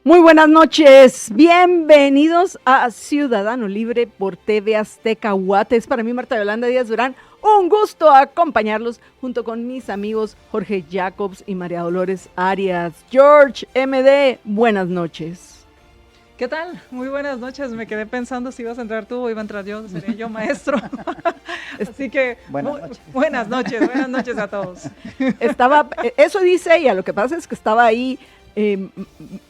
Muy buenas noches, bienvenidos a Ciudadano Libre por TV Azteca Guate. Es para mí, Marta Yolanda Díaz Durán, un gusto acompañarlos junto con mis amigos Jorge Jacobs y María Dolores Arias. George MD, buenas noches. ¿Qué tal? Muy buenas noches. Me quedé pensando si ibas a entrar tú o iba a entrar yo, seré yo maestro. Así que buenas noches a todos. Eso dice ella, lo que pasa es que estaba ahí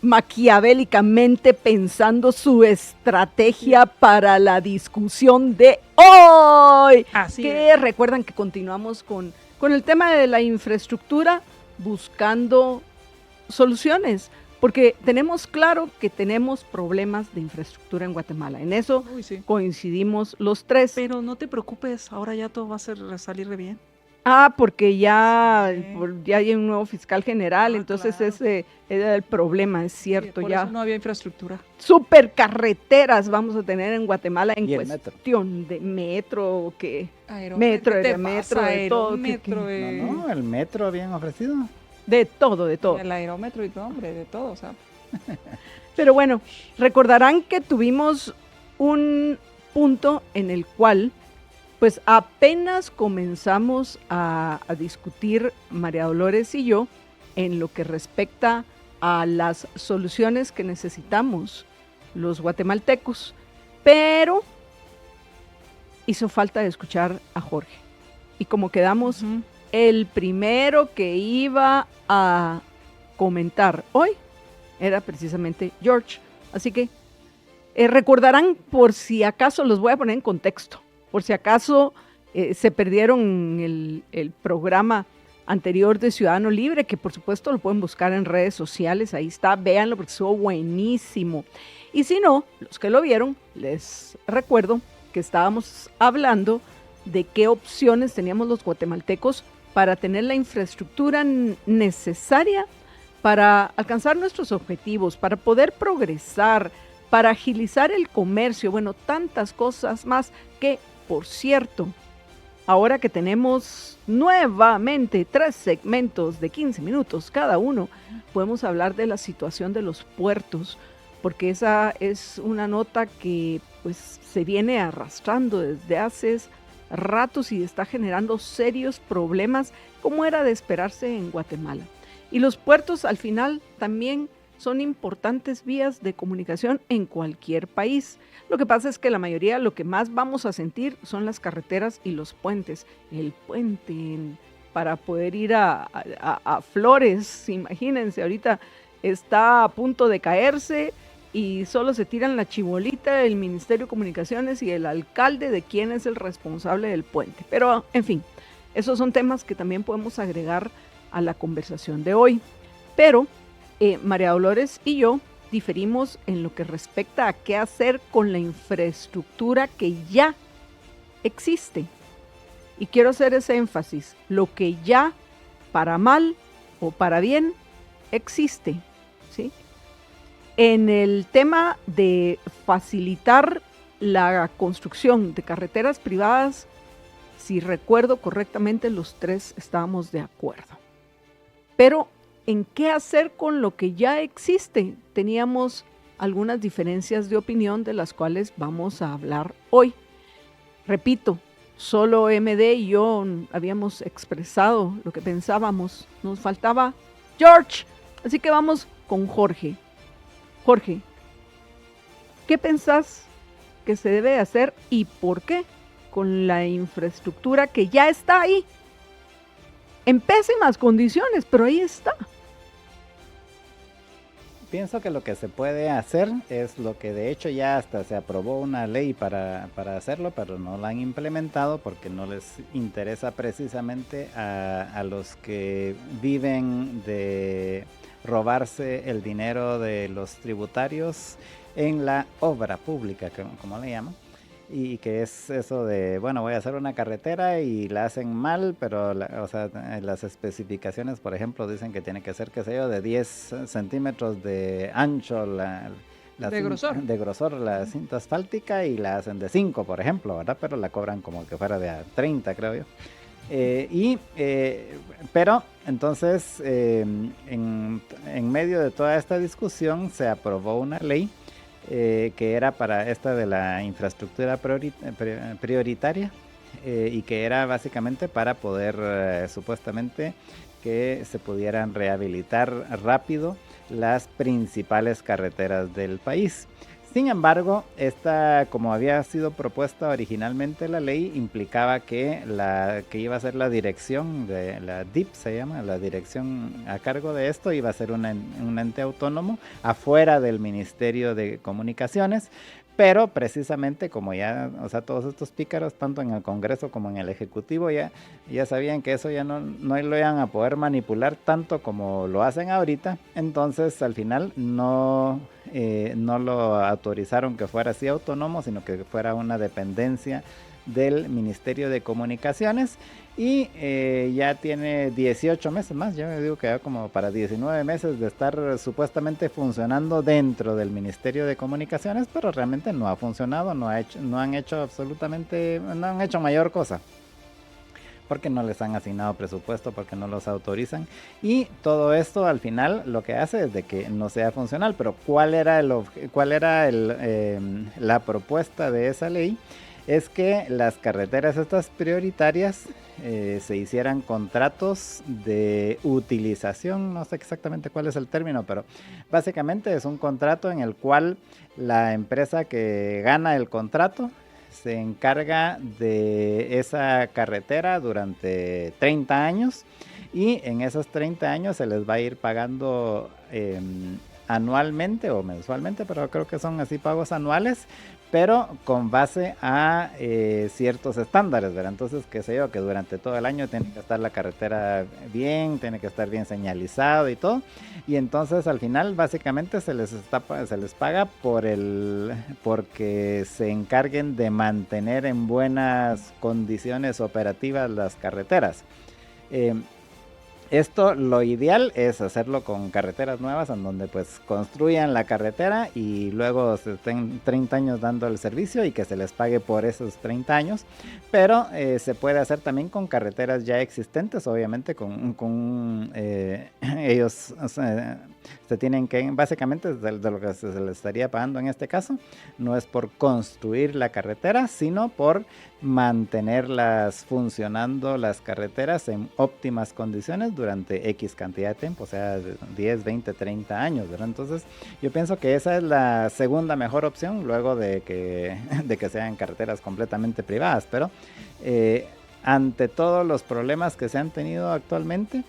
maquiavélicamente pensando su estrategia para la discusión de hoy. Así que es. Recuerdan que continuamos con el tema de la infraestructura, buscando soluciones, porque tenemos claro que tenemos problemas de infraestructura en Guatemala. En eso coincidimos los tres. Pero no te preocupes, ahora ya todo va a salir de bien. Porque ya hay un nuevo fiscal general, entonces claro. Ese era el problema, es cierto. Por ya eso no había infraestructura. Supercarreteras vamos a tener en Guatemala en cuestión de metro, de todo. No, el metro habían ofrecido. De todo. El aerómetro y todo, hombre, de todo, o sea. Pero bueno, recordarán que tuvimos un punto en el cual pues apenas comenzamos a discutir María Dolores y yo en lo que respecta a las soluciones que necesitamos los guatemaltecos, pero hizo falta de escuchar a Jorge. Y como quedamos, el primero que iba a comentar hoy era precisamente George. Así que recordarán, por si acaso, los voy a poner en contexto. Por si acaso se perdieron el programa anterior de Ciudadano Libre, que por supuesto lo pueden buscar en redes sociales, ahí está, véanlo porque estuvo buenísimo. Y si no, los que lo vieron, les recuerdo que estábamos hablando de qué opciones teníamos los guatemaltecos para tener la infraestructura necesaria para alcanzar nuestros objetivos, para poder progresar, para agilizar el comercio, bueno, tantas cosas más que, por cierto, ahora que tenemos nuevamente 3 segmentos de 15 minutos cada uno, podemos hablar de la situación de los puertos, porque esa es una nota que pues se viene arrastrando desde hace ratos y está generando serios problemas, como era de esperarse en Guatemala. Y los puertos al final también son importantes vías de comunicación en cualquier país. Lo que pasa es que la mayoría, lo que más vamos a sentir son las carreteras y los puentes. El puente para poder ir a Flores, imagínense, ahorita está a punto de caerse y solo se tiran la chibolita del Ministerio de Comunicaciones y el alcalde de quién es el responsable del puente. Pero, en fin, esos son temas que también podemos agregar a la conversación de hoy. Pero María Dolores y yo diferimos en lo que respecta a qué hacer con la infraestructura que ya existe. Y quiero hacer ese énfasis, lo que ya, para mal o para bien, existe, ¿sí? En el tema de facilitar la construcción de carreteras privadas, si recuerdo correctamente, los tres estábamos de acuerdo. Pero en qué hacer con lo que ya existe, teníamos algunas diferencias de opinión de las cuales vamos a hablar hoy. Repito, solo MD y yo habíamos expresado lo que pensábamos, nos faltaba George, así que vamos con Jorge. Jorge, ¿qué pensás que se debe hacer y por qué con la infraestructura que ya está ahí? En pésimas condiciones, pero ahí está. Pienso que lo que se puede hacer es lo que de hecho ya hasta se aprobó una ley para hacerlo, pero no la han implementado porque no les interesa precisamente a los que viven de robarse el dinero de los tributarios en la obra pública, como le llaman. Y que es eso de, bueno, voy a hacer una carretera y la hacen mal, pero las especificaciones, por ejemplo, dicen que tiene que ser, qué sé yo, de 10 centímetros de ancho de grosor la cinta asfáltica y la hacen de 5, por ejemplo, ¿verdad? Pero la cobran como que fuera de 30, creo yo. Pero entonces en medio de toda esta discusión se aprobó una ley que era para esta de la infraestructura prioritaria y que era básicamente para poder supuestamente que se pudieran rehabilitar rápido las principales carreteras del país. Sin embargo, esta, como había sido propuesta originalmente la ley, implicaba que iba a ser la dirección de la DIP, se llama, la dirección a cargo de esto, iba a ser un ente autónomo afuera del Ministerio de Comunicaciones, pero precisamente como ya, o sea, todos estos pícaros, tanto en el Congreso como en el Ejecutivo, ya sabían que eso ya no lo iban a poder manipular tanto como lo hacen ahorita, entonces al final no lo autorizaron que fuera así autónomo, sino que fuera una dependencia del Ministerio de Comunicaciones y ya tiene 18 meses más, yo digo que ya como para 19 meses de estar supuestamente funcionando dentro del Ministerio de Comunicaciones, pero realmente no ha funcionado, no han hecho mayor cosa, porque no les han asignado presupuesto, porque no los autorizan, y todo esto al final lo que hace es de que no sea funcional. Pero ¿cuál era la propuesta de esa ley? Es que las carreteras estas prioritarias se hicieran contratos de utilización, no sé exactamente cuál es el término, pero básicamente es un contrato en el cual la empresa que gana el contrato se encarga de esa carretera durante 30 años y en esos 30 años se les va a ir pagando anualmente o mensualmente, pero creo que son así pagos anuales, pero con base a ciertos estándares, ¿verdad? Entonces, qué sé yo, que durante todo el año tiene que estar la carretera bien, tiene que estar bien señalizado y todo, y entonces al final básicamente se les paga porque se encarguen de mantener en buenas condiciones operativas las carreteras. Esto, lo ideal es hacerlo con carreteras nuevas en donde pues construyan la carretera y luego se estén 30 años dando el servicio y que se les pague por esos 30 años, pero se puede hacer también con carreteras ya existentes, obviamente ellos se tienen que, básicamente de lo que se les estaría pagando en este caso, no es por construir la carretera, sino por mantenerlas funcionando las carreteras en óptimas condiciones durante X cantidad de tiempo, o sea, 10, 20, 30 años, ¿verdad? Entonces, yo pienso que esa es la segunda mejor opción, luego de que sean carreteras completamente privadas, pero ante todos los problemas que se han tenido actualmente,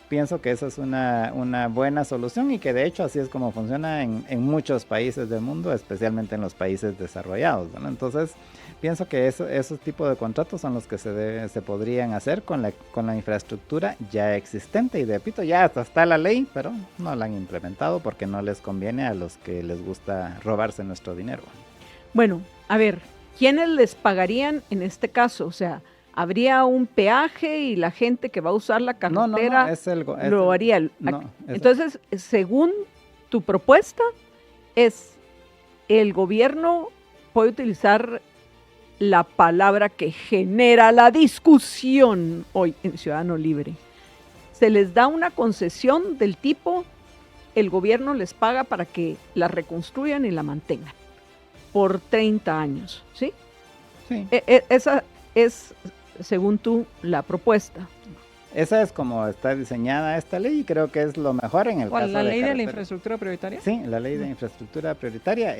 pienso que esa es una buena solución y que de hecho así es como funciona en muchos países del mundo, especialmente en los países desarrollados, ¿no? Entonces, pienso que esos tipos de contratos son los que se podrían hacer con la infraestructura ya existente. Y repito, ya hasta está la ley, pero no la han implementado porque no les conviene a los que les gusta robarse nuestro dinero. Bueno, a ver, ¿quiénes les pagarían en este caso? O sea, ¿habría un peaje y la gente que va a usar la carretera lo haría? Entonces, según tu propuesta, el gobierno puede utilizar la palabra que genera la discusión hoy en Ciudadano Libre. Se les da una concesión del tipo, el gobierno les paga para que la reconstruyan y la mantengan por 30 años, ¿sí? Sí. Esa es, según tú, la propuesta. Esa es como está diseñada esta ley y creo que es lo mejor en el caso de ¿La ley de la infraestructura prioritaria? Sí, la ley de infraestructura prioritaria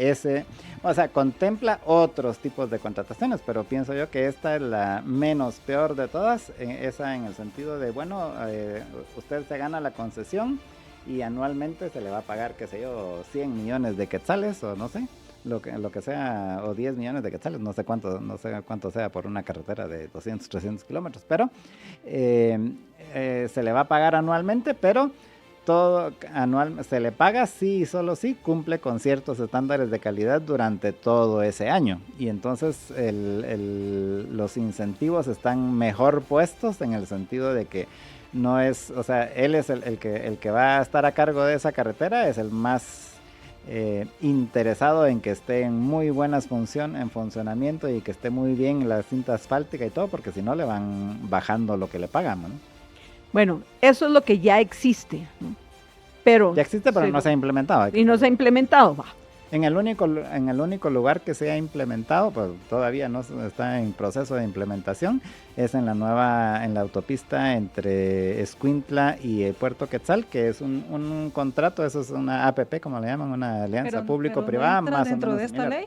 contempla otros tipos de contrataciones, pero pienso yo que esta es la menos peor de todas, esa en el sentido de, usted se gana la concesión y anualmente se le va a pagar, qué sé yo, 100 millones de quetzales o no sé, lo que sea, o 10 millones de quetzales, no sé cuánto sea por una carretera de 200, 300 kilómetros, pero se le va a pagar anualmente, pero todo anual se le paga sí y solo sí cumple con ciertos estándares de calidad durante todo ese año, y entonces los incentivos están mejor puestos en el sentido de que no es, o sea, él es el que va a estar a cargo de esa carretera, es el más interesado en que esté en muy buenas en funcionamiento y que esté muy bien la cinta asfáltica y todo, porque si no le van bajando lo que le pagan, ¿no? Bueno, eso es lo que ya existe, ¿no? Pero ya existe, pero no se ha implementado. Y no se ha implementado, va. En el único lugar que se ha implementado, pues todavía no está en proceso de implementación, es en la autopista entre Escuintla y Puerto Quetzal, que es un contrato, eso es una APP, como le llaman, una alianza público-privada. ¿No entra dentro de esta ley?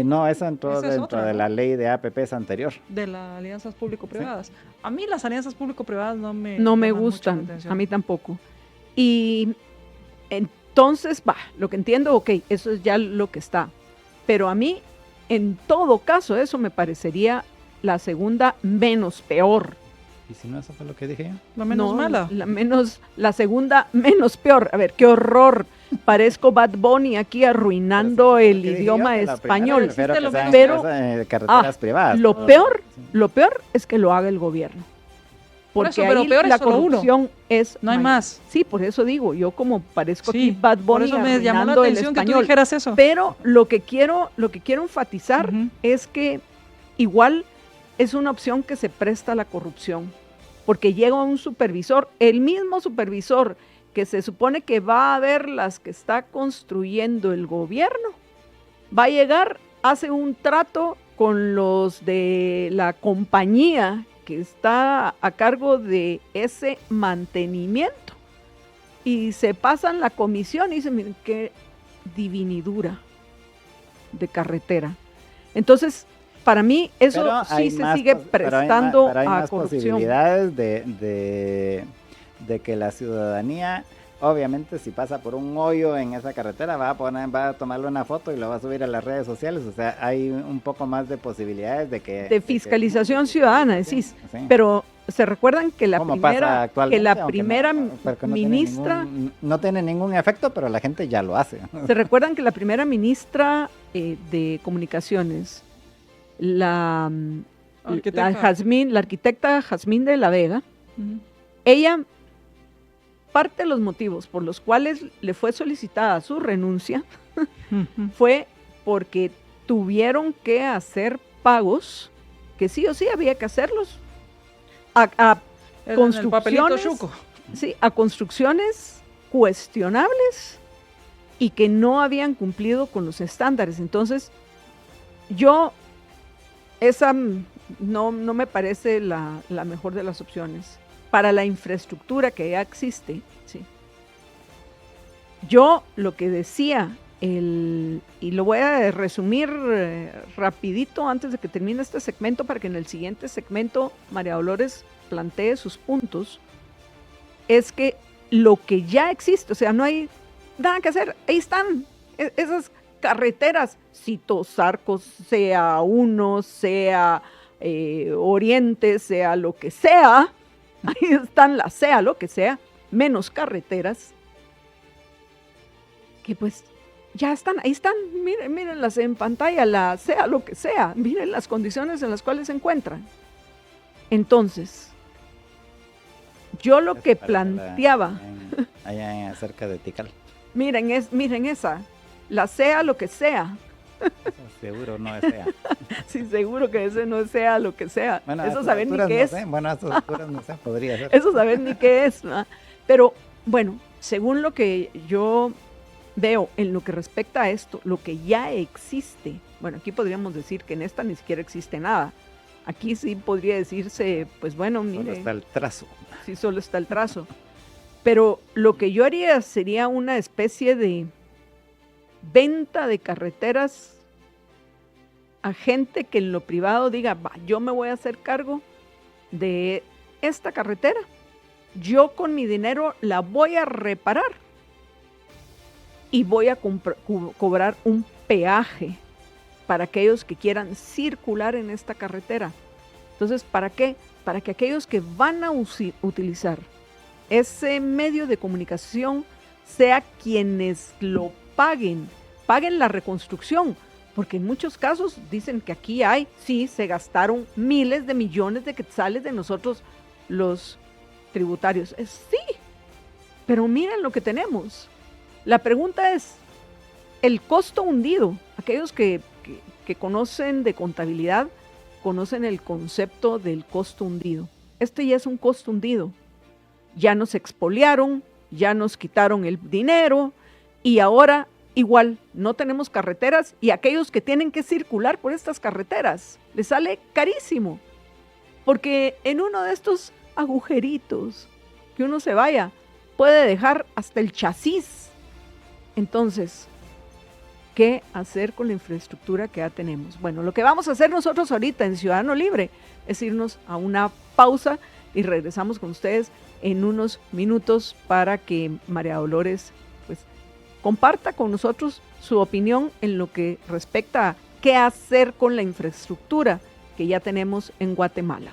No, eso entró dentro de la ley de APPs anterior. De las alianzas público-privadas. Sí. A mí las alianzas público-privadas no me gustan, a mí tampoco. Y entonces, lo que entiendo, ok, eso es ya lo que está. Pero a mí, en todo caso, eso me parecería la segunda menos peor. ¿Y si no, eso fue lo que dije yo? La menos mala. La segunda menos peor. A ver, qué horror. Parezco Bad Bunny aquí arruinando el idioma español. Pero carreteras privadas. Lo peor es que lo haga el gobierno. Porque eso, ahí la corrupción es no hay más. Sí, por eso digo, yo como parezco aquí Bad Bunny por eso me llamó la atención el español, que tú dijeras eso. Pero lo que quiero enfatizar es que igual es una opción que se presta a la corrupción, porque llega un supervisor, el mismo supervisor que se supone que va a ver las que está construyendo el gobierno, va a llegar, hace un trato con los de la compañía que está a cargo de ese mantenimiento y se pasan la comisión y dicen, miren qué divinidura de carretera. Entonces, para mí eso sí se sigue prestando pero hay a más corrupción. Posibilidades de que la ciudadanía, obviamente, si pasa por un hoyo en esa carretera, va a tomarle una foto y lo va a subir a las redes sociales. O sea, hay un poco más de posibilidades de fiscalización ciudadana, decís. Sí. Pero se recuerdan que la primera ministra no tiene ningún efecto, pero la gente ya lo hace. Se recuerdan que la primera ministra de Comunicaciones, la arquitecta Jazmín de la Vega, ella, parte de los motivos por los cuales le fue solicitada su renuncia fue porque tuvieron que hacer pagos que sí o sí había que hacerlos a construcciones, a construcciones cuestionables y que no habían cumplido con los estándares. Entonces, esa no me parece la mejor de las opciones. Para la infraestructura que ya existe, sí. Yo lo que decía, y lo voy a resumir rapidito antes de que termine este segmento para que en el siguiente segmento María Dolores plantee sus puntos, es que lo que ya existe, o sea, no hay nada que hacer, ahí están esas carreteras, Citos Arcos, sea Uno, sea Oriente, sea lo que sea, ahí están sea lo que sea, menos carreteras, que pues ya están, ahí están, mírenlas en pantalla, sea lo que sea, miren las condiciones en las cuales se encuentran. Entonces, yo lo que planteaba... Allá cerca de Tikal. Miren esa, sea lo que sea. Seguro no es sea. Sí, seguro que ese no es sea lo que sea. Bueno, eso saber ni qué es. Bueno, a estas alturas no sé, podría ser. Eso saber ni qué es, ¿no? Pero, bueno, según lo que yo veo en lo que respecta a esto, lo que ya existe, bueno, aquí podríamos decir que en esta ni siquiera existe nada. Aquí sí podría decirse, pues bueno, mire. Solo está el trazo. Sí, solo está el trazo. Pero lo que yo haría sería una especie de venta de carreteras a gente que en lo privado diga, yo me voy a hacer cargo de esta carretera, yo con mi dinero la voy a reparar y voy a cobrar un peaje para aquellos que quieran circular en esta carretera. Entonces, ¿para qué? Para que aquellos que van a utilizar ese medio de comunicación sea quienes lo paguen la reconstrucción, porque en muchos casos dicen que aquí se gastaron miles de millones de quetzales de nosotros los tributarios. Sí, pero miren lo que tenemos. La pregunta es, el costo hundido. Aquellos que conocen de contabilidad, conocen el concepto del costo hundido. Este ya es un costo hundido. Ya nos expoliaron, ya nos quitaron el dinero y ahora igual no tenemos carreteras y aquellos que tienen que circular por estas carreteras les sale carísimo. Porque en uno de estos agujeritos que uno se vaya puede dejar hasta el chasis. Entonces, ¿qué hacer con la infraestructura que ya tenemos? Bueno, lo que vamos a hacer nosotros ahorita en Ciudadano Libre es irnos a una pausa y regresamos con ustedes en unos minutos para que María Dolores pues comparta con nosotros su opinión en lo que respecta a qué hacer con la infraestructura que ya tenemos en Guatemala.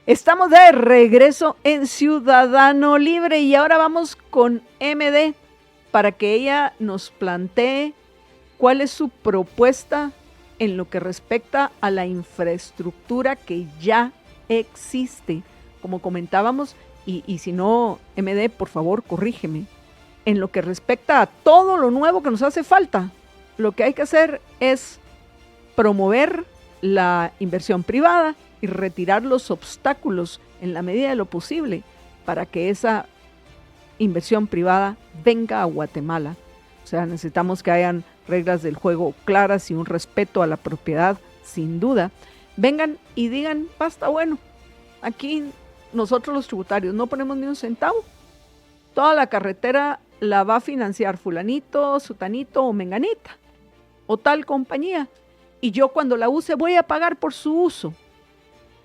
Estamos de regreso en Ciudadano Libre y ahora vamos con MD para que ella nos plantee cuál es su propuesta en lo que respecta a la infraestructura que ya existe. Como comentábamos, y si no, MD, por favor, corrígeme. En lo que respecta a todo lo nuevo que nos hace falta, lo que hay que hacer es promover la inversión privada y retirar los obstáculos en la medida de lo posible para que esa inversión privada venga a Guatemala. O sea, necesitamos que hayan reglas del juego claras y un respeto a la propiedad, sin duda. Vengan y digan, basta, bueno, aquí nosotros los tributarios no ponemos ni un centavo. Toda la carretera la va a financiar fulanito, sutanito o menganita o tal compañía. Y yo cuando la use voy a pagar por su uso.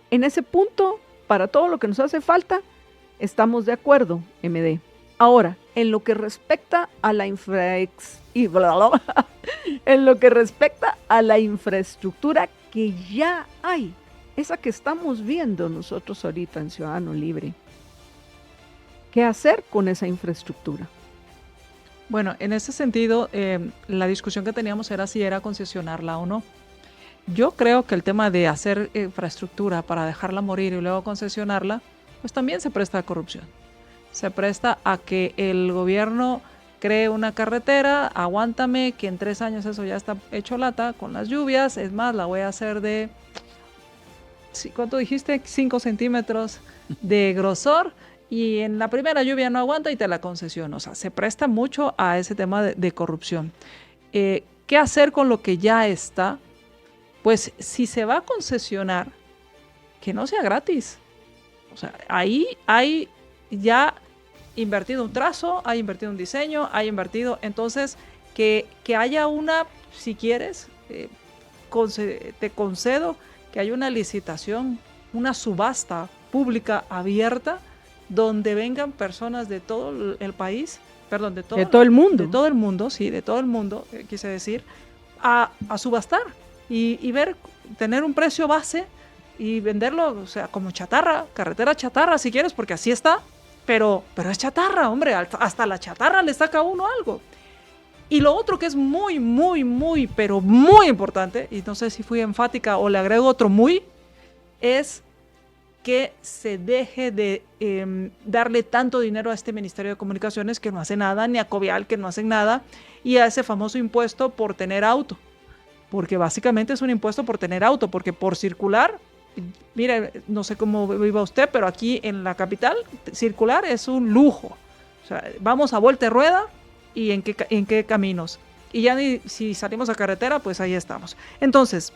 En ese punto, para todo lo que nos hace falta, estamos de acuerdo, MD. Ahora, en lo que respecta a la infraestructura que ya hay, esa que estamos viendo nosotros ahorita en Ciudadano Libre, ¿qué hacer con esa infraestructura? Bueno, en ese sentido, la discusión que teníamos era si era concesionarla o no. Yo creo que el tema de hacer infraestructura para dejarla morir y luego concesionarla, pues también se presta a corrupción. Se presta a que el gobierno cree una carretera, aguántame que en 3 años eso ya está hecho lata con las lluvias, es más, la voy a hacer de, ¿cuánto dijiste? 5 centímetros de grosor y en la primera lluvia no aguanta y te la concesiono. O sea, se presta mucho a ese tema de corrupción. ¿Qué hacer con lo que ya está? Pues si se va a concesionar, que no sea gratis. O sea, ahí hay ya invertido un trazo, hay invertido un diseño, hay invertido, entonces que haya una, si quieres, te concedo que haya una licitación, una subasta pública abierta, donde vengan personas de todo el país, perdón, de todo el mundo. De todo el mundo, sí, de todo el mundo, quise decir, a subastar. Y ver, tener un precio base y venderlo, o sea, como chatarra, carretera chatarra si quieres, porque así está, pero es chatarra, hombre, hasta la chatarra le saca a uno algo. Y lo otro que es muy, muy, muy, pero muy importante, y no sé si fui enfática o le agrego otro muy, es que se deje de darle tanto dinero a este Ministerio de Comunicaciones que no hace nada, ni a Covial que no hacen nada, y a ese famoso impuesto por tener auto. Porque básicamente es un impuesto por tener auto, porque por circular, mire, no sé cómo viva usted, pero aquí en la capital, circular es un lujo. O sea, vamos a vuelta de rueda y en qué caminos. Y ya si salimos a carretera, pues ahí estamos. Entonces,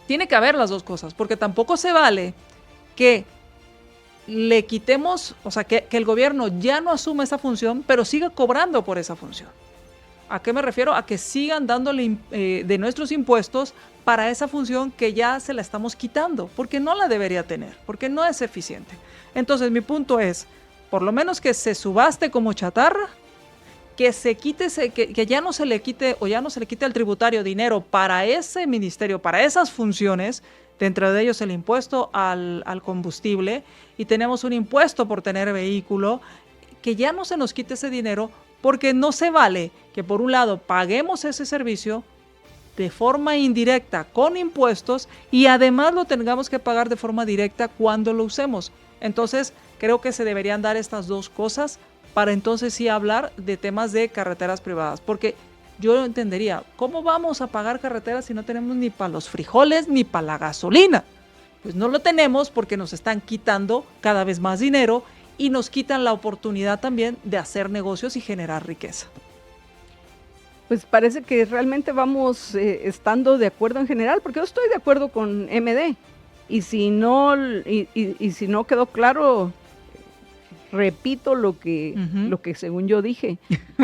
tiene que haber las dos cosas, porque tampoco se vale que le quitemos, o sea, que el gobierno ya no asuma esa función, pero siga cobrando por esa función. ¿A qué me refiero? A que sigan dándole de nuestros impuestos para esa función que ya se la estamos quitando, porque no la debería tener, porque no es eficiente. Entonces, mi punto es, por lo menos que se subaste como chatarra, que se quite, que ya no se le quite o ya no se le quite al tributario dinero para ese ministerio, para esas funciones, dentro de ellos el impuesto al combustible, y tenemos un impuesto por tener vehículo, que ya no se nos quite ese dinero, porque no se vale que por un lado paguemos ese servicio de forma indirecta con impuestos y además lo tengamos que pagar de forma directa cuando lo usemos. Entonces creo que se deberían dar estas dos cosas para entonces sí hablar de temas de carreteras privadas, porque yo entendería, ¿cómo vamos a pagar carreteras si no tenemos ni para los frijoles ni para la gasolina? Pues no lo tenemos porque nos están quitando cada vez más dinero y nos quitan la oportunidad también de hacer negocios y generar riqueza. Pues parece que realmente vamos estando de acuerdo en general, porque yo estoy de acuerdo con MD. Y si no, y si no quedó claro, repito lo que según yo dije.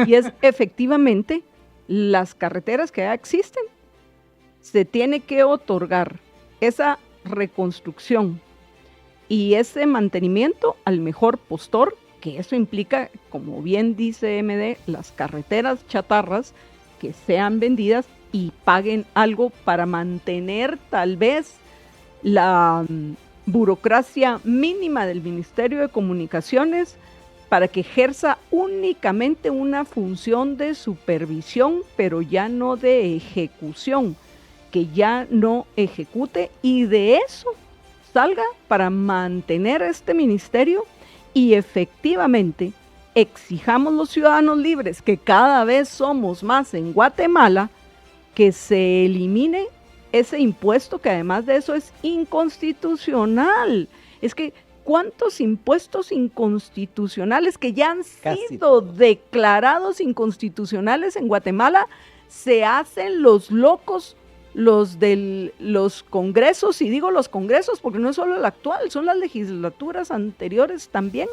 Y es efectivamente las carreteras que ya existen. Se tiene que otorgar esa reconstrucción y ese mantenimiento al mejor postor, que eso implica, como bien dice MD, las carreteras chatarras que sean vendidas y paguen algo para mantener tal vez la burocracia mínima del Ministerio de Comunicaciones para que ejerza únicamente una función de supervisión, pero ya no de ejecución, que ya no ejecute y de eso salga para mantener este ministerio y efectivamente exijamos los ciudadanos libres, que cada vez somos más en Guatemala, que se elimine ese impuesto que además de eso es inconstitucional. Es que ¿cuántos impuestos inconstitucionales que ya han sido declarados inconstitucionales en Guatemala se hacen los locos, los congresos? Y digo los congresos porque no es solo el actual, son las legislaturas anteriores también,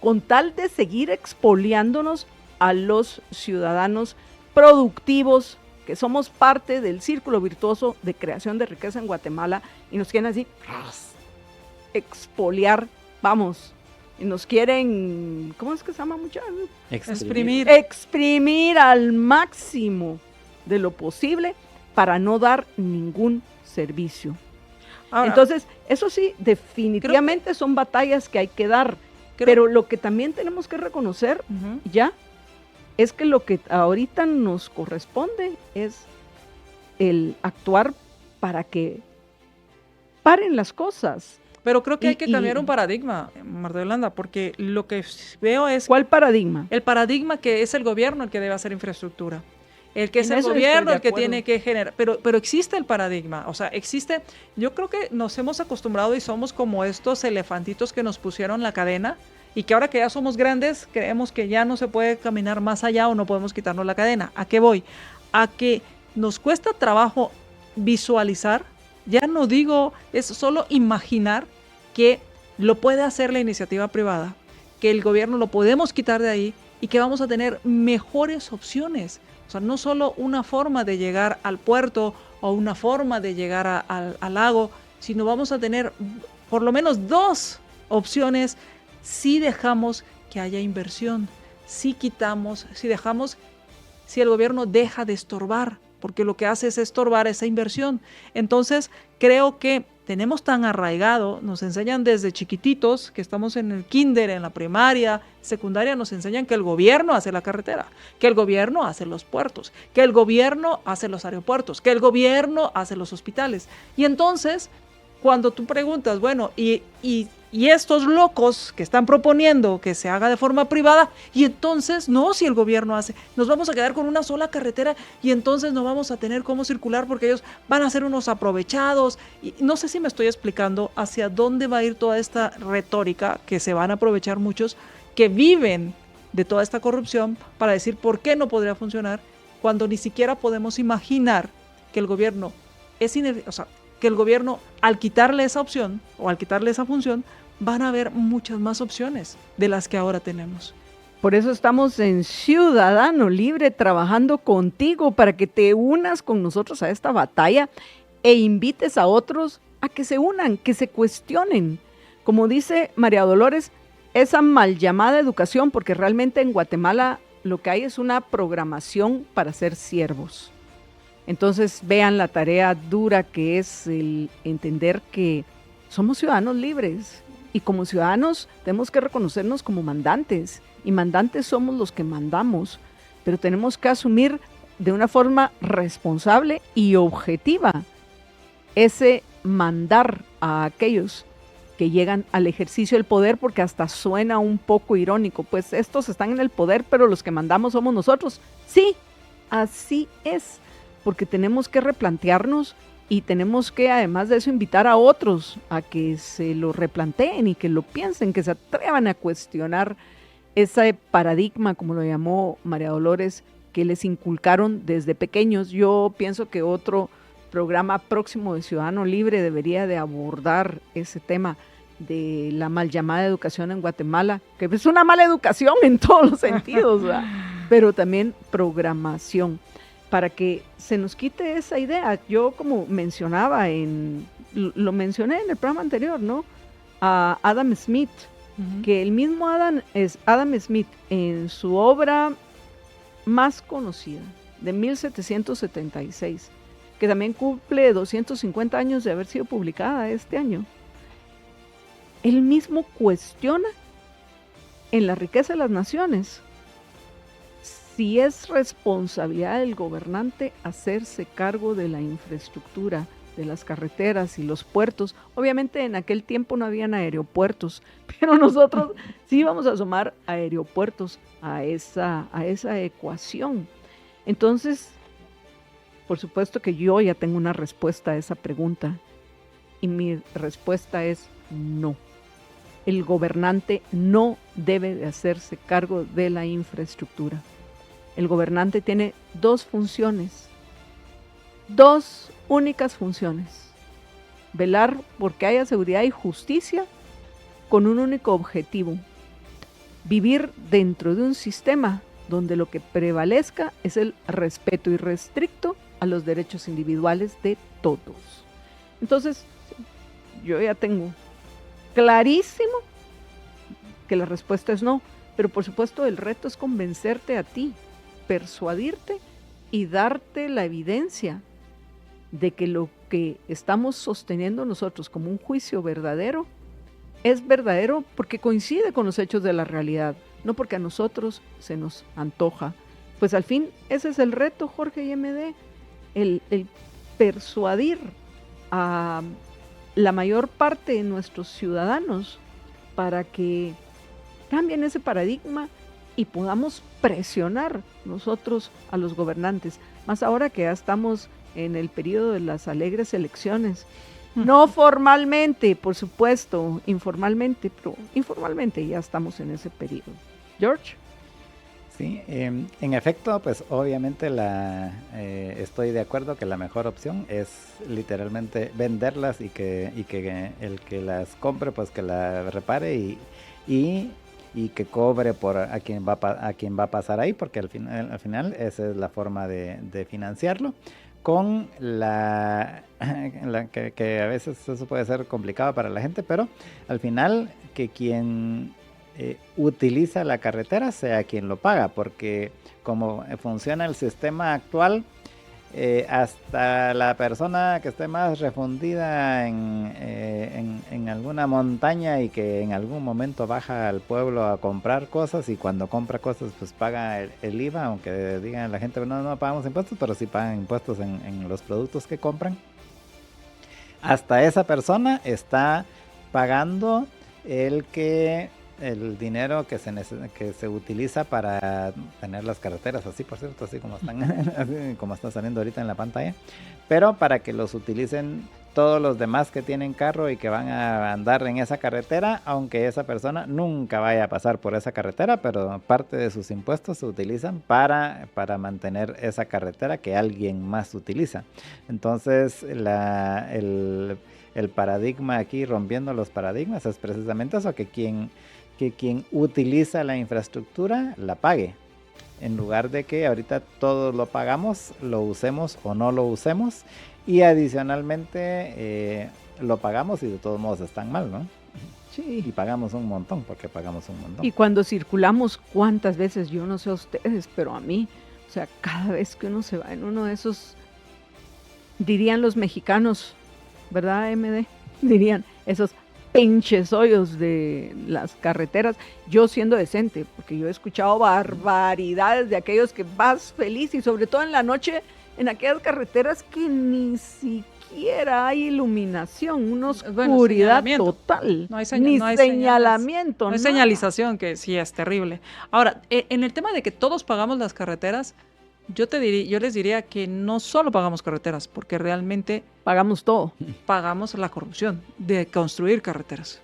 con tal de seguir expoliándonos a los ciudadanos productivos, que somos parte del círculo virtuoso de creación de riqueza en Guatemala, y nos quieren así expoliar, vamos, y nos quieren, ¿cómo es que se llama mucho? Exprimir al máximo de lo posible para no dar ningún servicio. Ahora, entonces, eso sí, definitivamente son batallas que hay que dar, pero lo que también tenemos que reconocer ya es que lo que ahorita nos corresponde es el actuar para que paren las cosas. Pero creo que hay que cambiar un paradigma, Marta Yolanda, porque lo que veo es... ¿Cuál paradigma? El paradigma que es el gobierno el que debe hacer infraestructura. El que es el gobierno el que tiene que generar, pero existe el paradigma, o sea, existe, yo creo que nos hemos acostumbrado y somos como estos elefantitos que nos pusieron la cadena y que ahora que ya somos grandes creemos que ya no se puede caminar más allá o no podemos quitarnos la cadena. ¿A qué voy? A que nos cuesta trabajo visualizar, ya no digo, es solo imaginar que lo puede hacer la iniciativa privada, que el gobierno lo podemos quitar de ahí y que vamos a tener mejores opciones. O sea, no solo una forma de llegar al puerto o una forma de llegar al lago, sino vamos a tener por lo menos dos opciones si dejamos que haya inversión, si quitamos, si el gobierno deja de estorbar, porque lo que hace es estorbar esa inversión. Entonces, creo que tenemos tan arraigado, nos enseñan desde chiquititos, que estamos en el kinder, en la primaria, secundaria, nos enseñan que el gobierno hace la carretera, que el gobierno hace los puertos, que el gobierno hace los aeropuertos, que el gobierno hace los hospitales. Y entonces, cuando tú preguntas, bueno, y estos locos que están proponiendo que se haga de forma privada, y entonces, no, si el gobierno hace, nos vamos a quedar con una sola carretera y entonces no vamos a tener cómo circular porque ellos van a ser unos aprovechados. Y no sé si me estoy explicando hacia dónde va a ir toda esta retórica, que se van a aprovechar muchos que viven de toda esta corrupción para decir por qué no podría funcionar cuando ni siquiera podemos imaginar que el gobierno que el gobierno, al quitarle esa opción o al quitarle esa función, van a haber muchas más opciones de las que ahora tenemos. Por eso estamos en Ciudadano Libre trabajando contigo para que te unas con nosotros a esta batalla e invites a otros a que se unan, que se cuestionen. Como dice María Dolores, esa mal llamada educación, porque realmente en Guatemala lo que hay es una programación para ser siervos. Entonces vean la tarea dura que es el entender que somos ciudadanos libres y como ciudadanos tenemos que reconocernos como mandantes y mandantes somos los que mandamos, pero tenemos que asumir de una forma responsable y objetiva ese mandar a aquellos que llegan al ejercicio del poder, porque hasta suena un poco irónico, pues estos están en el poder, pero los que mandamos somos nosotros. Sí, así es, porque tenemos que replantearnos y tenemos que, además de eso, invitar a otros a que se lo replanteen y que lo piensen, que se atrevan a cuestionar ese paradigma, como lo llamó María Dolores, que les inculcaron desde pequeños. Yo pienso que otro programa próximo de Ciudadano Libre debería de abordar ese tema de la mal llamada educación en Guatemala, que es una mala educación en todos los sentidos, ¿verdad? Pero también programación, para que se nos quite esa idea. Yo, como mencionaba, lo mencioné en el programa anterior, ¿no? A Adam Smith, que el mismo Adam Smith, en su obra más conocida, de 1776, que también cumple 250 años de haber sido publicada este año, él mismo cuestiona en La riqueza de las naciones si es responsabilidad del gobernante hacerse cargo de la infraestructura, de las carreteras y los puertos. Obviamente en aquel tiempo no habían aeropuertos, pero nosotros sí vamos a sumar aeropuertos a esa ecuación. Entonces, por supuesto que yo ya tengo una respuesta a esa pregunta, y mi respuesta es no. El gobernante no debe de hacerse cargo de la infraestructura. El gobernante tiene dos funciones, dos únicas funciones: velar porque haya seguridad y justicia con un único objetivo: vivir dentro de un sistema donde lo que prevalezca es el respeto irrestricto a los derechos individuales de todos. Entonces, yo ya tengo clarísimo que la respuesta es no, pero por supuesto el reto es convencerte a ti, persuadirte y darte la evidencia de que lo que estamos sosteniendo nosotros como un juicio verdadero es verdadero porque coincide con los hechos de la realidad, no porque a nosotros se nos antoja. Pues al fin ese es el reto, Jorge y MD, el persuadir a la mayor parte de nuestros ciudadanos para que cambien ese paradigma y podamos presionar nosotros a los gobernantes, más ahora que ya estamos en el periodo de las alegres elecciones. No formalmente, por supuesto, informalmente, pero informalmente ya estamos en ese periodo. George. Sí, en efecto, pues obviamente estoy de acuerdo que la mejor opción es literalmente venderlas y que el que las compre, pues que la repare y que cobre por a quien va a pasar ahí, porque al final esa es la forma de financiarlo, con que a veces eso puede ser complicado para la gente, pero al final que quien utiliza la carretera sea quien lo paga, porque como funciona el sistema actual, hasta la persona que esté más refundida en alguna montaña y que en algún momento baja al pueblo a comprar cosas, y cuando compra cosas pues paga el IVA, aunque digan la gente no pagamos impuestos, pero sí pagan impuestos en los productos que compran. Hasta esa persona está pagando el dinero que se utiliza para tener las carreteras, así por cierto, así como están saliendo ahorita en la pantalla, pero para que los utilicen todos los demás que tienen carro y que van a andar en esa carretera, aunque esa persona nunca vaya a pasar por esa carretera, pero parte de sus impuestos se utilizan para mantener esa carretera que alguien más utiliza. Entonces el paradigma aquí, rompiendo los paradigmas, es precisamente eso, que quien utiliza la infraestructura la pague, en lugar de que ahorita todos lo pagamos, lo usemos o no lo usemos, y adicionalmente lo pagamos y de todos modos están mal, ¿no? Sí. Y pagamos un montón, porque pagamos un montón. Y cuando circulamos, ¿cuántas veces? Yo no sé a ustedes, pero a mí, o sea, cada vez que uno se va en uno de esos, dirían los mexicanos, ¿verdad, MD? Dirían, esos pinches hoyos de las carreteras, yo siendo decente, porque yo he escuchado barbaridades de aquellos que vas feliz y sobre todo en la noche en aquellas carreteras que ni siquiera hay iluminación, una oscuridad total, no hay señalamiento, no hay señalización, que sí es terrible. Ahora, en el tema de que todos pagamos las carreteras, yo les diría que no solo pagamos carreteras, porque realmente pagamos todo. Pagamos la corrupción de construir carreteras.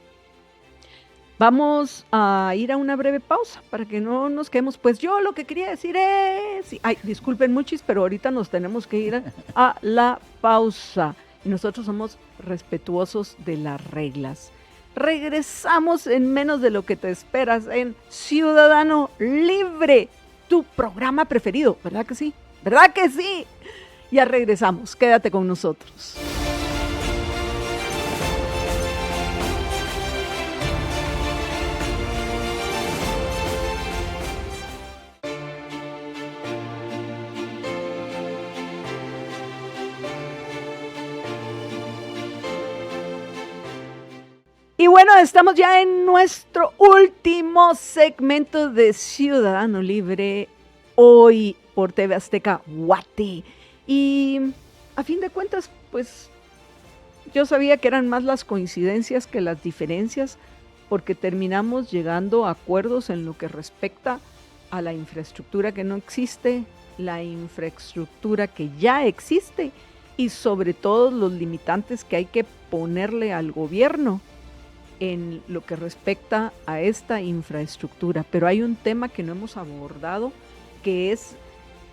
Vamos a ir a una breve pausa para que no nos quedemos. Pues yo lo que quería decir es... Ay, disculpen muchis, pero ahorita nos tenemos que ir a la pausa. Y nosotros somos respetuosos de las reglas. Regresamos en menos de lo que te esperas en Ciudadano Libre, tu programa preferido, ¿verdad que sí? ¿Verdad que sí? Ya regresamos, quédate con nosotros. Y bueno, estamos ya en nuestro último segmento de Ciudadano Libre, hoy por TV Azteca Guate. Y a fin de cuentas, pues yo sabía que eran más las coincidencias que las diferencias, porque terminamos llegando a acuerdos en lo que respecta a la infraestructura que no existe, la infraestructura que ya existe y sobre todo los limitantes que hay que ponerle al gobierno en lo que respecta a esta infraestructura. Pero hay un tema que no hemos abordado, que es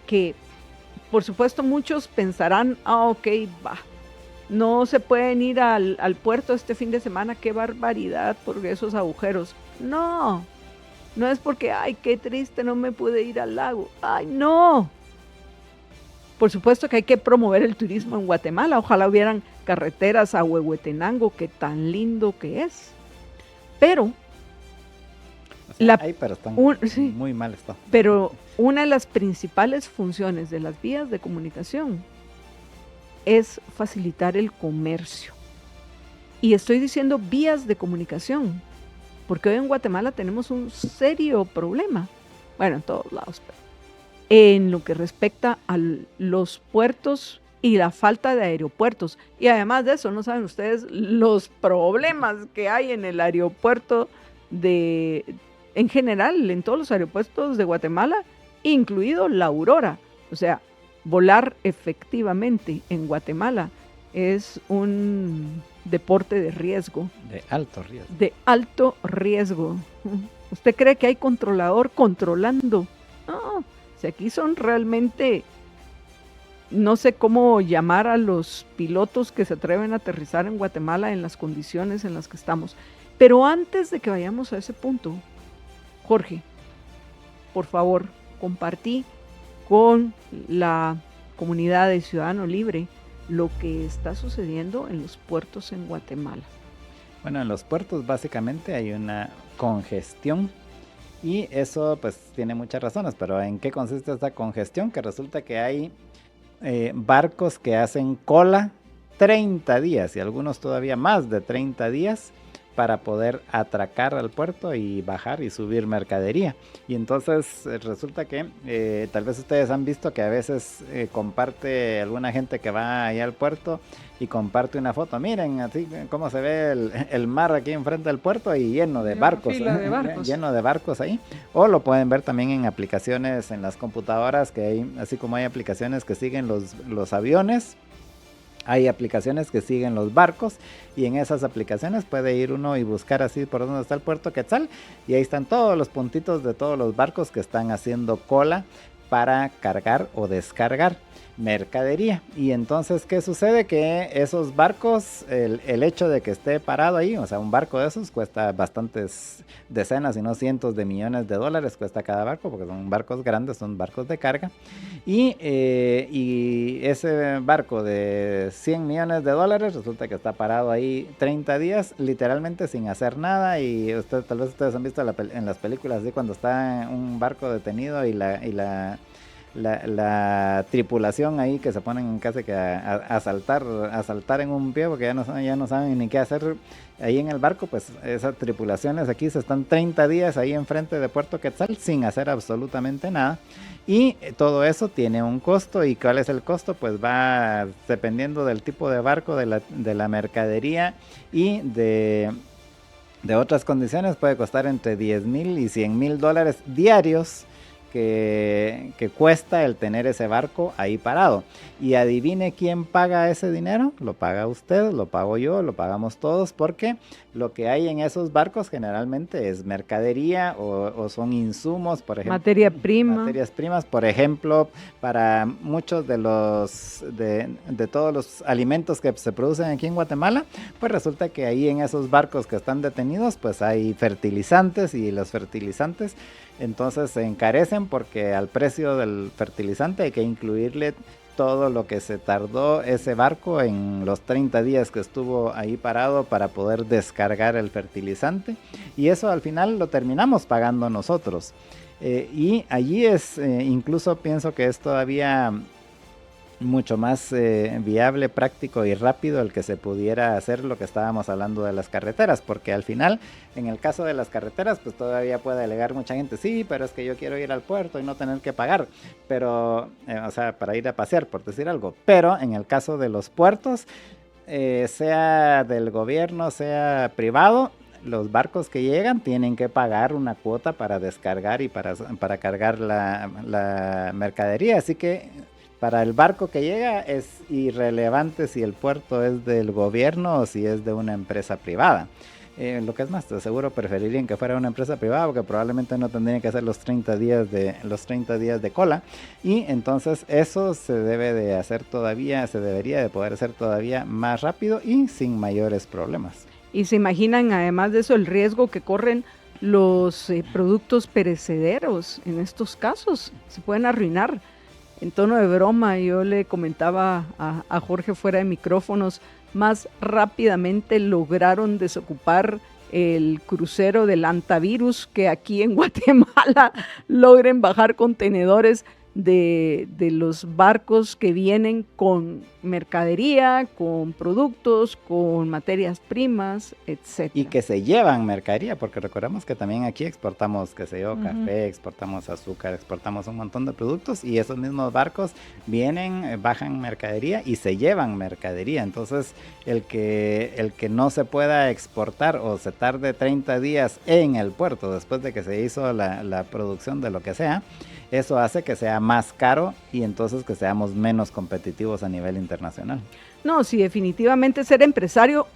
que, por supuesto, muchos pensarán, ok, va, no se pueden ir al puerto este fin de semana, qué barbaridad por esos agujeros. No, no es porque, ay, qué triste, no me pude ir al lago. Ay, no. Por supuesto que hay que promover el turismo en Guatemala. Ojalá hubieran carreteras a Huehuetenango, que tan lindo que es. Pero, o sea, pero están sí, muy mal estado. Pero una de las principales funciones de las vías de comunicación es facilitar el comercio. Y estoy diciendo vías de comunicación, porque hoy en Guatemala tenemos un serio problema. Bueno, en todos lados, pero en lo que respecta a los puertos y la falta de aeropuertos. Y además de eso, no saben ustedes los problemas que hay en el aeropuerto en general, en todos los aeropuertos de Guatemala, incluido la Aurora. O sea, volar efectivamente en Guatemala es un deporte de riesgo. De alto riesgo. De alto riesgo. ¿Usted cree que hay controlador controlando? No. Si aquí son realmente, no sé cómo llamar a los pilotos que se atreven a aterrizar en Guatemala en las condiciones en las que estamos. Pero antes de que vayamos a ese punto, Jorge, por favor, compartí con la comunidad de Ciudadano Libre lo que está sucediendo en los puertos en Guatemala. Bueno, en los puertos básicamente hay una congestión. Y eso pues tiene muchas razones, pero ¿en qué consiste esta congestión? Que resulta que hay barcos que hacen cola 30 días y algunos todavía más de 30 días para poder atracar al puerto y bajar y subir mercadería. Y entonces resulta que tal vez ustedes han visto que a veces comparte alguna gente que va allá al puerto y comparte una foto. Miren así cómo se ve el mar aquí enfrente del puerto y lleno de barcos. Lleno de barcos ahí. O lo pueden ver también en aplicaciones en las computadoras, que hay, así como hay aplicaciones que siguen los aviones. Hay aplicaciones que siguen los barcos y en esas aplicaciones puede ir uno y buscar así por dónde está el puerto Quetzal y ahí están todos los puntitos de todos los barcos que están haciendo cola para cargar o descargar mercadería. Y entonces, ¿qué sucede? Que esos barcos, el hecho de que esté parado ahí, o sea, un barco de esos cuesta bastantes decenas, si no cientos de millones de dólares cuesta cada barco, porque son barcos grandes, son barcos de carga. Y ese barco de 100 millones de dólares resulta que está parado ahí 30 días, literalmente sin hacer nada. Y tal vez ustedes han visto en las películas de cuando está un barco detenido y la la tripulación ahí que se ponen casi que a saltar en un pie porque ya no saben ni qué hacer ahí en el barco, pues esas tripulaciones aquí se están 30 días ahí enfrente de Puerto Quetzal sin hacer absolutamente nada. Y todo eso tiene un costo. ¿Y cuál es el costo? Pues va dependiendo del tipo de barco, de la mercadería y de otras condiciones. Puede costar entre $10,000 y $100,000 diarios que cuesta el tener ese barco ahí parado. Y adivine quién paga ese dinero. Lo paga usted, lo pago yo, lo pagamos todos, porque lo que hay en esos barcos generalmente es mercadería o son insumos, por ejemplo. Materias primas, por ejemplo, para muchos de todos los alimentos que se producen aquí en Guatemala, pues resulta que ahí en esos barcos que están detenidos, pues hay fertilizantes, y los fertilizantes entonces se encarecen porque al precio del fertilizante hay que incluirle todo lo que se tardó ese barco en los 30 días que estuvo ahí parado para poder descargar el fertilizante, y eso al final lo terminamos pagando nosotros. Y allí incluso pienso que es todavía mucho más viable, práctico y rápido el que se pudiera hacer lo que estábamos hablando de las carreteras, porque al final, en el caso de las carreteras, pues todavía puede alegar mucha gente, sí, pero es que yo quiero ir al puerto y no tener que pagar, pero, o sea, para ir a pasear, por decir algo. Pero en el caso de los puertos, sea del gobierno, sea privado, los barcos que llegan tienen que pagar una cuota para descargar y para cargar la mercadería, así que para el barco que llega es irrelevante si el puerto es del gobierno o si es de una empresa privada. Lo que es más, seguro preferirían que fuera una empresa privada, porque probablemente no tendrían que hacer los 30 días de cola, y entonces eso se debería de poder hacer todavía más rápido y sin mayores problemas. Y se imaginan, además de eso, el riesgo que corren los productos perecederos en estos casos. Se pueden arruinar. En tono de broma, yo le comentaba a Jorge fuera de micrófonos, más rápidamente lograron desocupar el crucero del Antavirus que aquí en Guatemala logren bajar contenedores de los barcos que vienen con mercadería, con productos, con materias primas, etc. Y que se llevan mercadería, porque recordemos que también aquí exportamos, qué sé yo, café, exportamos azúcar, exportamos un montón de productos, y esos mismos barcos vienen, bajan mercadería y se llevan mercadería. Entonces, el que no se pueda exportar o se tarde 30 días en el puerto después de que se hizo la producción de lo que sea, eso hace que sea más caro y entonces que seamos menos competitivos a nivel internacional. No, sí, definitivamente ser empresario.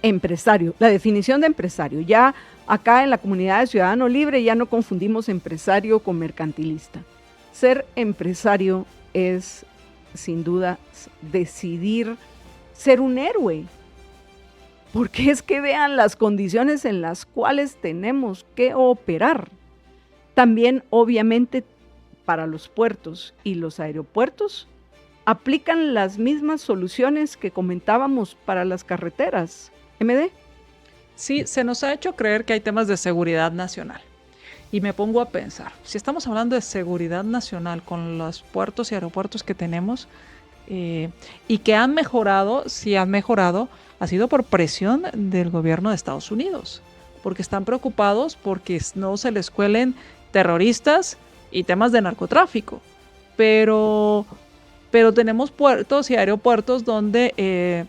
La definición de empresario. Ya acá en la comunidad de Ciudadano Libre ya no confundimos empresario con mercantilista. Ser empresario es, sin duda, decidir ser un héroe. Porque es que vean las condiciones en las cuales tenemos que operar. También, obviamente, para los puertos y los aeropuertos, aplican las mismas soluciones que comentábamos para las carreteras. ¿MD? Sí, se nos ha hecho creer que hay temas de seguridad nacional. Y me pongo a pensar, si estamos hablando de seguridad nacional con los puertos y aeropuertos que tenemos, y que han mejorado, sí han mejorado, ha sido por presión del gobierno de Estados Unidos, porque están preocupados porque no se les cuelen terroristas y temas de narcotráfico, pero tenemos puertos y aeropuertos donde,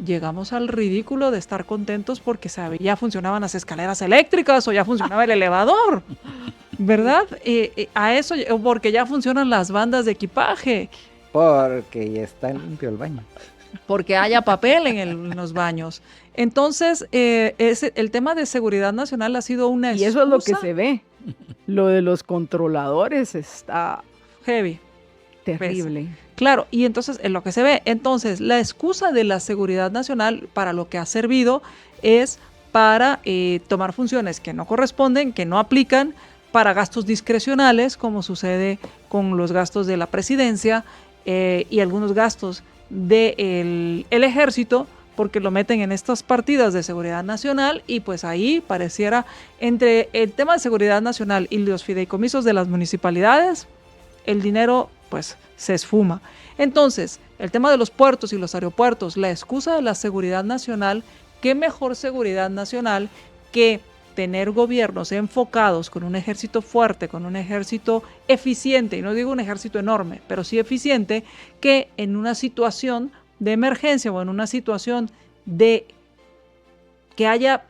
llegamos al ridículo de estar contentos porque ya funcionaban las escaleras eléctricas o ya funcionaba el elevador, ¿verdad? A eso, porque ya funcionan las bandas de equipaje. Porque ya está limpio el baño. Porque haya papel en los baños. Entonces, el tema de seguridad nacional ha sido una excusa. Y eso es lo que se ve. Lo de los controladores está heavy. Terrible. Claro, y entonces en lo que se ve, entonces la excusa de la seguridad nacional para lo que ha servido es para tomar funciones que no corresponden, que no aplican, para gastos discrecionales, como sucede con los gastos de la presidencia y algunos gastos del ejército, porque lo meten en estas partidas de seguridad nacional, y pues ahí pareciera, entre el tema de seguridad nacional y los fideicomisos de las municipalidades, el dinero pues se esfuma. Entonces, el tema de los puertos y los aeropuertos, la excusa de la seguridad nacional, ¿qué mejor seguridad nacional que tener gobiernos enfocados con un ejército fuerte, con un ejército eficiente, y no digo un ejército enorme, pero sí eficiente, que en una situación de emergencia o en una situación de que haya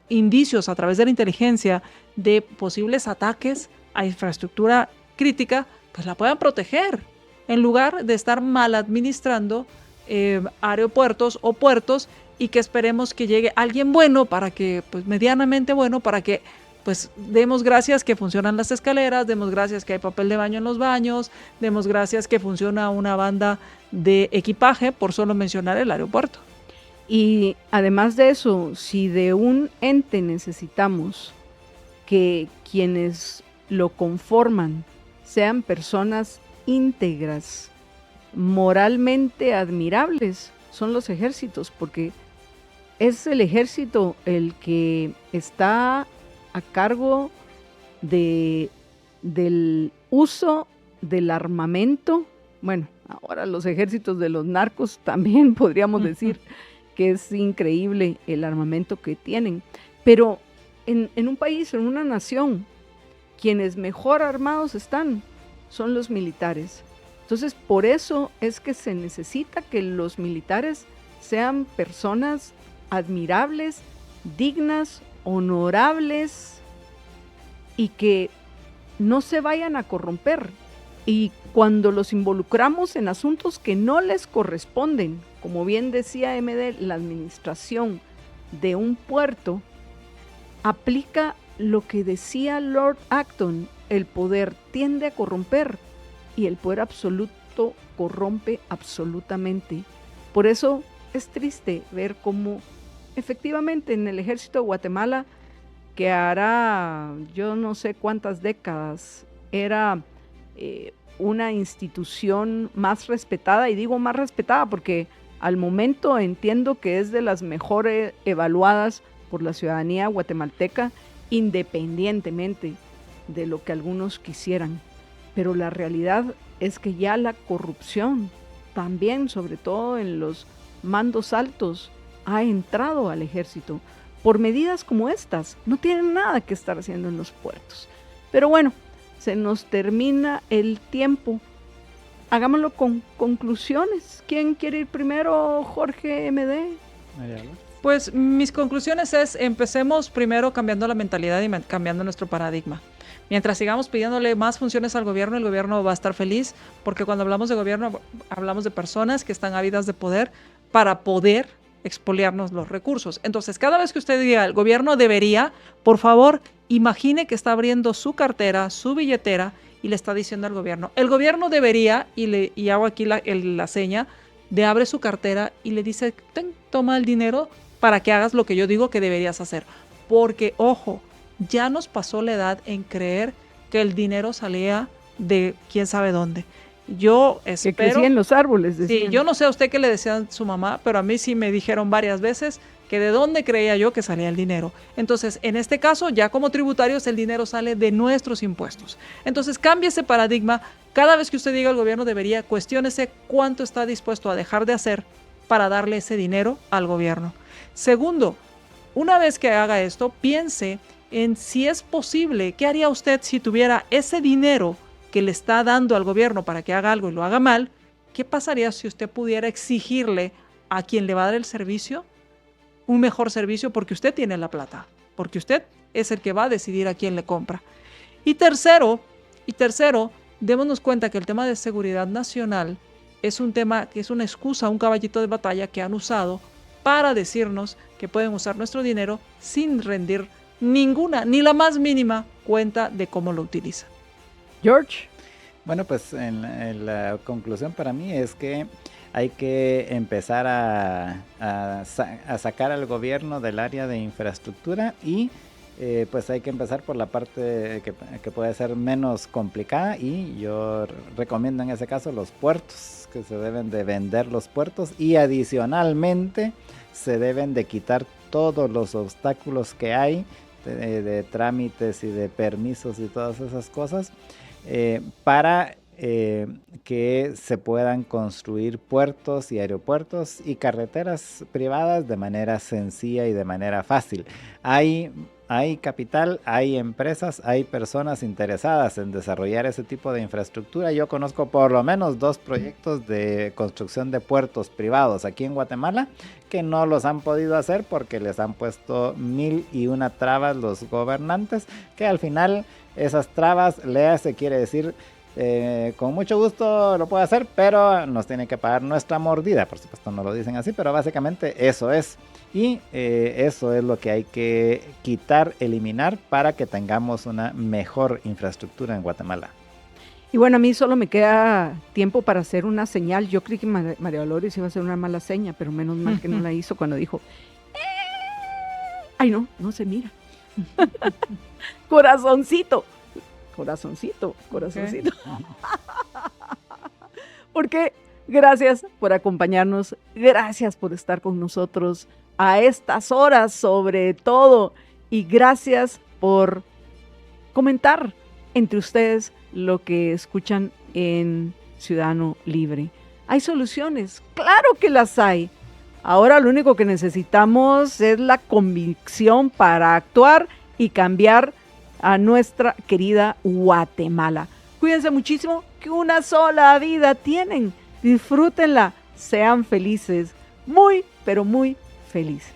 indicios a través de la inteligencia de posibles ataques a infraestructura crítica, pues la puedan proteger, en lugar de estar mal administrando aeropuertos o puertos y que esperemos que llegue alguien bueno para que, pues medianamente bueno, para que pues demos gracias que funcionan las escaleras, demos gracias que hay papel de baño en los baños, demos gracias que funciona una banda de equipaje, por solo mencionar el aeropuerto. Y además de eso, si de un ente necesitamos que quienes lo conforman sean personas íntegras, moralmente admirables, son los ejércitos, porque es el ejército el que está a cargo del uso del armamento. Bueno, ahora los ejércitos de los narcos también podríamos decir que es increíble el armamento que tienen. Pero en un país, en una nación, quienes mejor armados están son los militares. Entonces, por eso es que se necesita que los militares sean personas admirables, dignas, honorables y que no se vayan a corromper. Y cuando los involucramos en asuntos que no les corresponden, como bien decía MD, la administración de un puerto, aplica lo que decía Lord Acton, el poder tiende a corromper y el poder absoluto corrompe absolutamente. Por eso es triste ver cómo efectivamente en el ejército de Guatemala, que hará yo no sé cuántas décadas, era una institución más respetada, y digo más respetada porque al momento entiendo que es de las mejores evaluadas por la ciudadanía guatemalteca, independientemente de lo que algunos quisieran. Pero la realidad es que ya la corrupción, también sobre todo en los mandos altos, ha entrado al ejército por medidas como estas. No tienen nada que estar haciendo en los puertos. Pero bueno, se nos termina el tiempo. Hagámoslo con conclusiones. ¿Quién quiere ir primero? Jorge MD. Pues mis conclusiones es, empecemos primero cambiando la mentalidad y cambiando nuestro paradigma. Mientras sigamos pidiéndole más funciones al gobierno, el gobierno va a estar feliz, porque cuando hablamos de gobierno, hablamos de personas que están ávidas de poder para poder expoliarnos los recursos. Entonces, cada vez que usted diga, el gobierno debería, por favor, imagine que está abriendo su cartera, su billetera, y le está diciendo al gobierno, el gobierno debería, y hago aquí la seña, de abre su cartera y le dice, toma el dinero para que hagas lo que yo digo que deberías hacer. Porque, ojo, ya nos pasó la edad en creer que el dinero salía de quién sabe dónde. Yo espero... Que crecía en los árboles, decían. Sí, yo no sé a usted qué le decían su mamá, pero a mí sí me dijeron varias veces que de dónde creía yo que salía el dinero. Entonces, en este caso, ya como tributarios, el dinero sale de nuestros impuestos. Entonces, cambie ese paradigma. Cada vez que usted diga el gobierno debería, cuestiónese cuánto está dispuesto a dejar de hacer para darle ese dinero al gobierno. Segundo, una vez que haga esto, piense en si es posible, ¿qué haría usted si tuviera ese dinero que le está dando al gobierno para que haga algo y lo haga mal? ¿Qué pasaría si usted pudiera exigirle a quien le va a dar el servicio un mejor servicio porque usted tiene la plata, porque usted es el que va a decidir a quién le compra? Y tercero, démonos cuenta que el tema de seguridad nacional es un tema que es una excusa, un caballito de batalla que han usado para decirnos que pueden usar nuestro dinero sin rendir ninguna, ni la más mínima cuenta de cómo lo utilizan. George. Bueno, pues en la conclusión para mí es que hay que empezar a sacar al gobierno del área de infraestructura y pues hay que empezar por la parte que puede ser menos complicada, y yo recomiendo en ese caso los puertos, que se deben de vender los puertos, y adicionalmente se deben de quitar todos los obstáculos que hay de trámites y de permisos y todas esas cosas para que se puedan construir puertos y aeropuertos y carreteras privadas de manera sencilla y de manera fácil. Hay capital, hay empresas, hay personas interesadas en desarrollar ese tipo de infraestructura. Yo conozco por lo menos 2 proyectos de construcción de puertos privados aquí en Guatemala que no los han podido hacer porque les han puesto 1001 trabas los gobernantes, que al final esas trabas, se quiere decir, con mucho gusto lo puede hacer, pero nos tiene que pagar nuestra mordida. Por supuesto no lo dicen así, pero básicamente eso es. Y eso es lo que hay que quitar, eliminar para que tengamos una mejor infraestructura en Guatemala. Y bueno, a mí solo me queda tiempo para hacer una señal. Yo creí que María Dolores iba a hacer una mala seña, pero menos mal que no la hizo cuando dijo, ay no se mira. Corazoncito. Okay. Porque gracias por acompañarnos, gracias por estar con nosotros a estas horas sobre todo, y gracias por comentar entre ustedes lo que escuchan en Ciudadano Libre. ¿Hay soluciones? Claro que las hay. Ahora lo único que necesitamos es la convicción para actuar y cambiar a nuestra querida Guatemala. Cuídense muchísimo, que una sola vida tienen. Disfrútenla, sean felices, muy, pero muy felices.